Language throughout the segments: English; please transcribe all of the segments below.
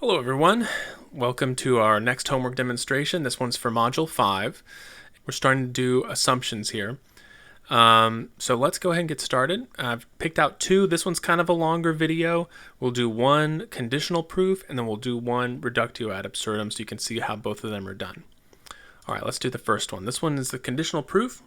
Hello everyone, welcome to our next homework demonstration. This one's for Module 5. We're starting to do assumptions here. So let's go ahead and get started. I've picked out two. This one's kind of a longer video. We'll do one conditional proof and then we'll do one reductio ad absurdum so you can see how both of them are done. All right, let's do the first one. This one is the conditional proof.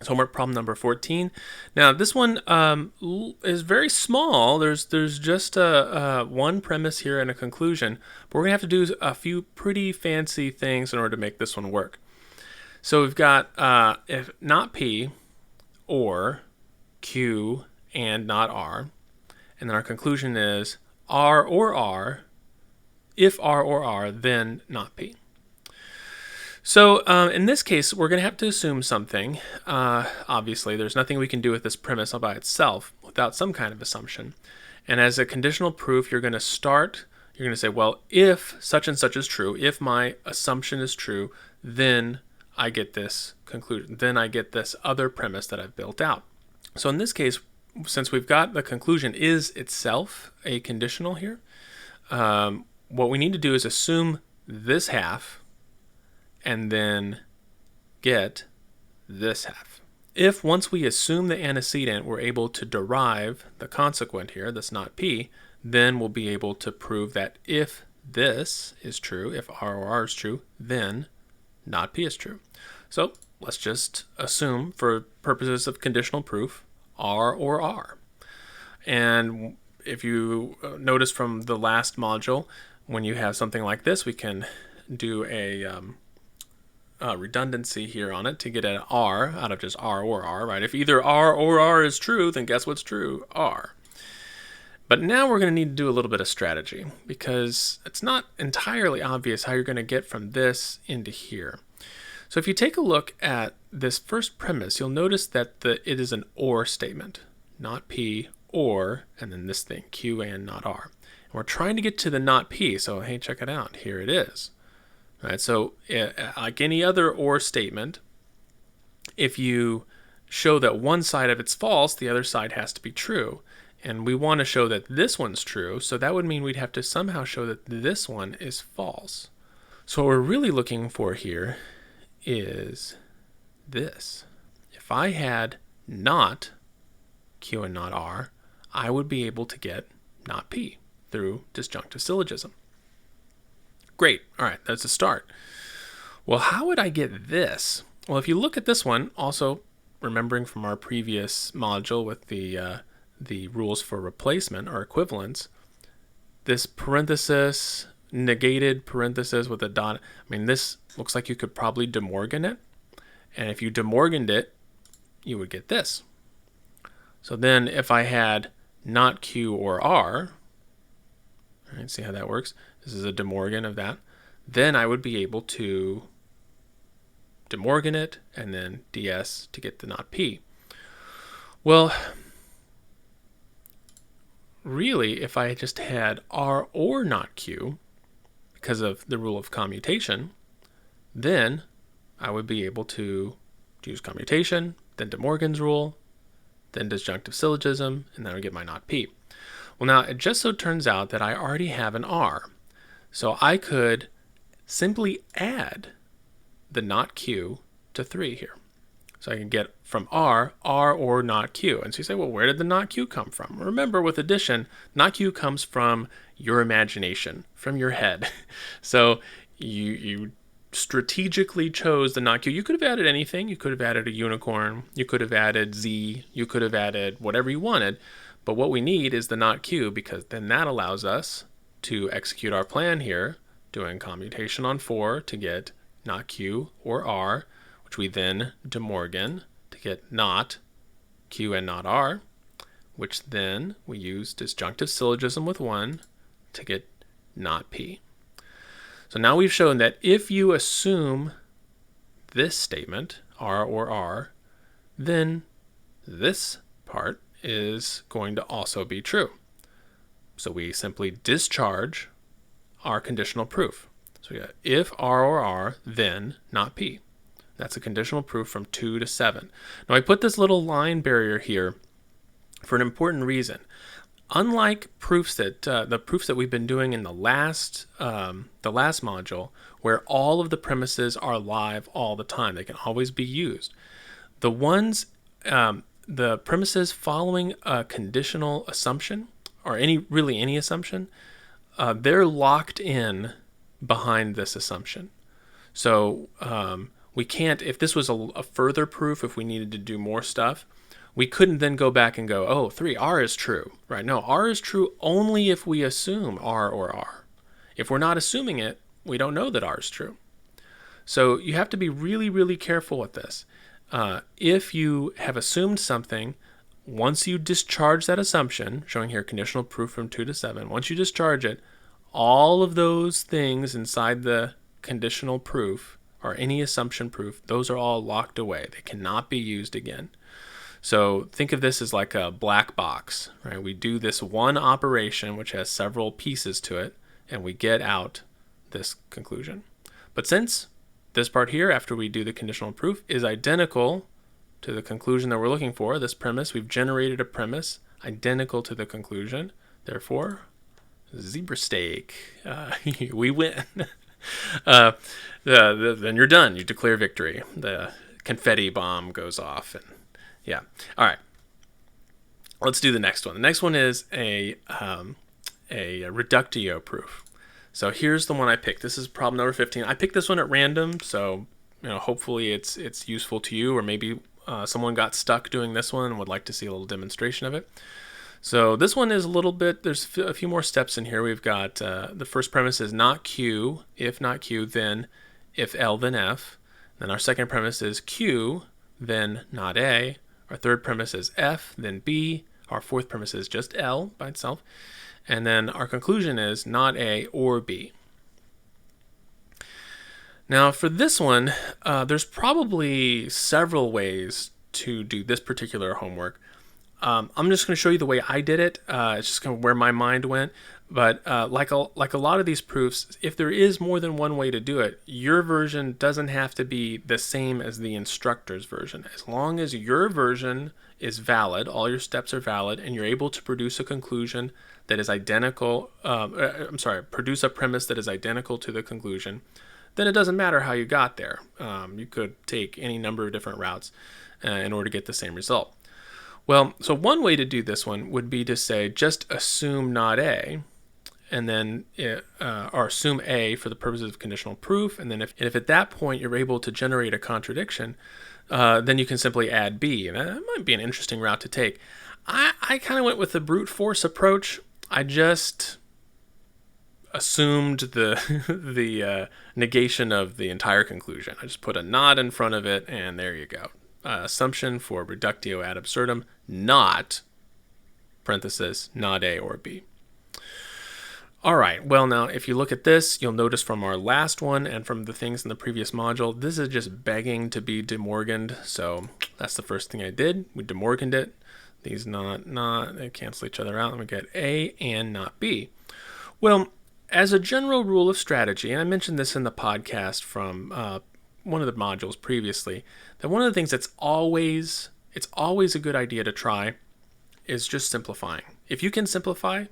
It's homework problem number 14. Now this one is very small. There's just one premise here and a conclusion, but we're gonna have to do a few pretty fancy things in order to make this one work. So we've got if not P or Q and not R, and then our conclusion is R or R. If R or R, then not P. So in this case, we're going to have to assume something. Obviously, there's nothing we can do with this premise all by itself without some kind of assumption. And as a conditional proof, you're going to say, well, if such and such is true, if my assumption is true, then I get this conclusion. Then I get this other premise that I've built out. So in this case, since we've got the conclusion is itself a conditional here, what we need to do is assume this half and then get this half. If once we assume the antecedent, we're able to derive the consequent here, that's not P, then we'll be able to prove that if this is true, if R or R is true, then not P is true. So let's just assume, for purposes of conditional proof, R or R. And if you notice from the last module, when you have something like this, we can do a redundancy here on it to get an R out of just R or R, right? If either R or R is true, then guess what's true? R. But now we're going to need to do a little bit of strategy because it's not entirely obvious how you're going to get from this into here. So if you take a look at this first premise, you'll notice that it is an or statement, not P or, and then this thing, Q and not R. And we're trying to get to the not P, so hey, check it out. Here it is. Right, so like any other or statement, if you show that one side of it's false, the other side has to be true. And we want to show that this one's true, so that would mean we'd have to somehow show that this one is false. So what we're really looking for here is this. If I had not Q and not R, I would be able to get not P through disjunctive syllogism. Great. All right, that's a start. Well, how would I get this? Well, if you look at this one, also remembering from our previous module with the rules for replacement or equivalence, this parenthesis, negated parenthesis with a dot, I mean, this looks like you could probably De Morgan it. And if you De Morganed it, you would get this. So then if I had not Q or R, all right, see how that works? This is a De Morgan of that. Then I would be able to De Morgan it and then DS to get the not P. Well, really, if I just had R or not Q, because of the rule of commutation, then I would be able to use commutation, then De Morgan's rule, then disjunctive syllogism, and then I would get my not P. Well, now it just so turns out that I already have an R. So I could simply add the not Q to 3 here. So I can get from R or not Q. And so you say, well, where did the not Q come from? Remember, with addition, not Q comes from your imagination, from your head. So you strategically chose the not Q. You could have added anything. You could have added a unicorn. You could have added Z. You could have added whatever you wanted. But what we need is the not Q, because then that allows us to execute our plan here, doing commutation on 4 to get not Q or R, which we then De Morgan to get not Q and not R, which then we use disjunctive syllogism with 1 to get not P. So now we've shown that if you assume this statement, R or R, then this part is going to also be true. So we simply discharge our conditional proof. So we got if R or R, then not P. That's a conditional proof from 2 to 7. Now I put this little line barrier here for an important reason. Unlike proofs that the proofs that we've been doing in the last module, where all of the premises are live all the time, they can always be used. The ones, the premises following a conditional assumption, or any assumption, they're locked in behind this assumption. So we can't, if this was a further proof, if we needed to do more stuff, we couldn't then go back and go, oh, 3R is true, right? No, R is true only if we assume R or R. If we're not assuming it, we don't know that R is true. So you have to be really, really careful with this. If you have assumed something, once you discharge that assumption, showing here conditional proof from 2 to 7, once you discharge it, all of those things inside the conditional proof or any assumption proof, those are all locked away. They cannot be used again. So think of this as like a black box, right? We do this one operation, which has several pieces to it, and we get out this conclusion. But since this part here, after we do the conditional proof, is identical to the conclusion that we're looking for, this premise, we've generated a premise identical to the conclusion. Therefore, zebra steak, we win. Then you're done. You declare victory. The confetti bomb goes off, and yeah. All right. Let's do the next one. The next one is a reductio proof. So here's the one I picked. This is problem number 15. I picked this one at random, so hopefully it's useful to you, or maybe someone got stuck doing this one and would like to see a little demonstration of it. So this one is a little bit, there's a few more steps in here. We've got the first premise is not Q. If not Q, then if L, then F. Then our second premise is Q, then not A. Our third premise is F, then B. Our fourth premise is just L by itself. And then our conclusion is not A or B. Now for this one, there's probably several ways to do this particular homework. I'm just going to show you the way I did it. It's just kind of where my mind went. But like a lot of these proofs, if there is more than one way to do it, your version doesn't have to be the same as the instructor's version. As long as your version is valid, all your steps are valid, and you're able to produce a conclusion that is identical, produce a premise that is identical to the conclusion, then it doesn't matter how you got there. You could take any number of different routes in order to get the same result. Well, so one way to do this one would be to say just assume not A, and then or assume A for the purposes of conditional proof, and then if at that point you're able to generate a contradiction, then you can simply add B, and that might be an interesting route to take. I kind of went with the brute force approach. I just assumed the negation of the entire conclusion. I just put a not in front of it, and there you go. Assumption for reductio ad absurdum, not, parenthesis, not A or B. All right, well now, if you look at this, you'll notice from our last one and from the things in the previous module, this is just begging to be De Morganed, so that's the first thing I did. We De Morganed it. These not, they cancel each other out, and we get A and not B. Well, as a general rule of strategy, and I mentioned this in the podcast from one of the modules previously, that one of the things that's always a good idea to try is just simplifying. If you can simplify,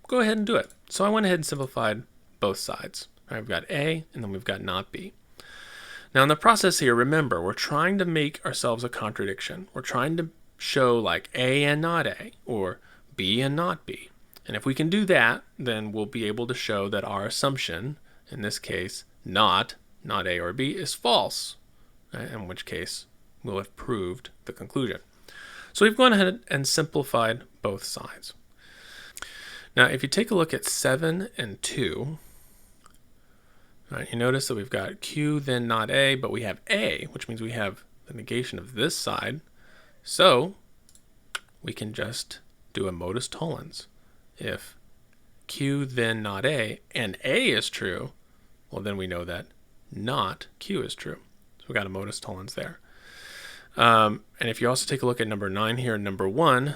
go ahead and do it. So I went ahead and simplified both sides. All right, we've got A, and then we've got not B. Now in the process here, remember, we're trying to make ourselves a contradiction. We're trying to show like A and not A, or B and not B. And if we can do that, then we'll be able to show that our assumption, in this case, not A or B, is false, right? In which case we'll have proved the conclusion. So we've gone ahead and simplified both sides. Now, if you take a look at 7 and 2, right, you notice that we've got Q, then not A, but we have A, which means we have the negation of this side. So we can just do a modus tollens. If Q, then not A, and A is true, well, then we know that not Q is true. So we got a modus tollens there. And if you also take a look at number 9 here and number 1,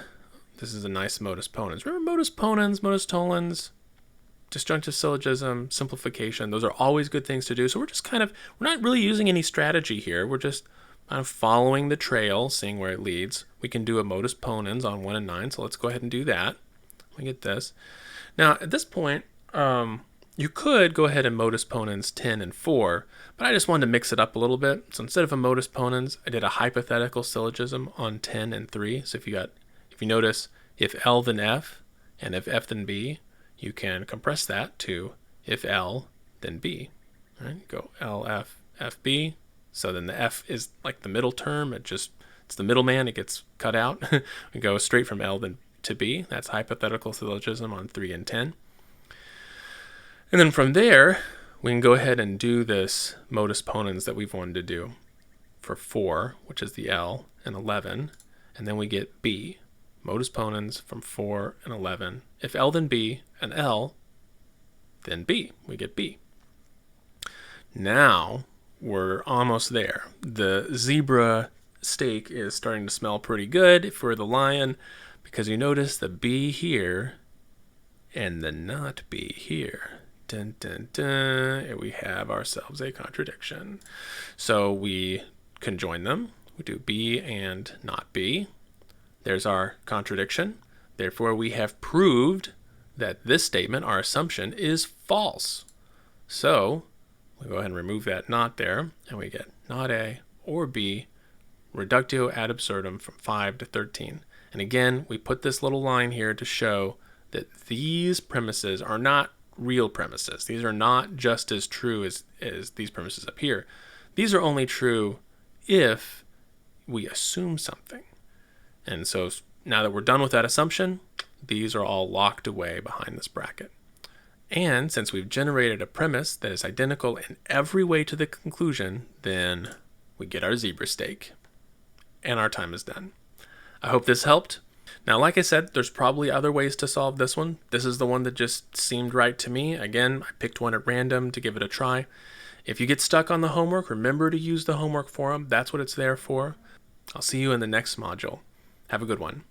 this is a nice modus ponens. Remember modus ponens, modus tollens, disjunctive syllogism, simplification. Those are always good things to do. So we're not really using any strategy here. We're just kind of following the trail, seeing where it leads. We can do a modus ponens on 1 and 9, so let's go ahead and do that. We get this. Now, at this point, you could go ahead and modus ponens 10 and 4, but I just wanted to mix it up a little bit. So instead of a modus ponens, I did a hypothetical syllogism on 10 and 3. So if you notice, if L then F, and if F then B, you can compress that to if L then B. Right? Go L, F, F, B. So then the F is like the middle term. It's the middleman. It gets cut out. We go straight from L then to B. That's hypothetical syllogism on 3 and 10. And then from there, we can go ahead and do this modus ponens that we've wanted to do for 4, which is the L, and 11. And then we get B, modus ponens from 4 and 11. If L then B, and L, then B. We get B. Now we're almost there. The zebra steak is starting to smell pretty good for the lion, because you notice the B here and the not B here. Dun, dun, dun. And we have ourselves a contradiction. So we conjoin them. We do B and not B. There's our contradiction. Therefore, we have proved that this statement, our assumption, is false. So we go ahead and remove that not there, and we get not A or B, reductio ad absurdum from 5 to 13. And again, we put this little line here to show that these premises are not real premises. These are not just as true as these premises up here. These are only true if we assume something. And so now that we're done with that assumption, these are all locked away behind this bracket. And since we've generated a premise that is identical in every way to the conclusion, then we get our zebra steak. And our time is done. I hope this helped. Now, like I said, there's probably other ways to solve this one. This is the one that just seemed right to me. Again, I picked one at random to give it a try. If you get stuck on the homework, remember to use the homework forum. That's what it's there for. I'll see you in the next module. Have a good one.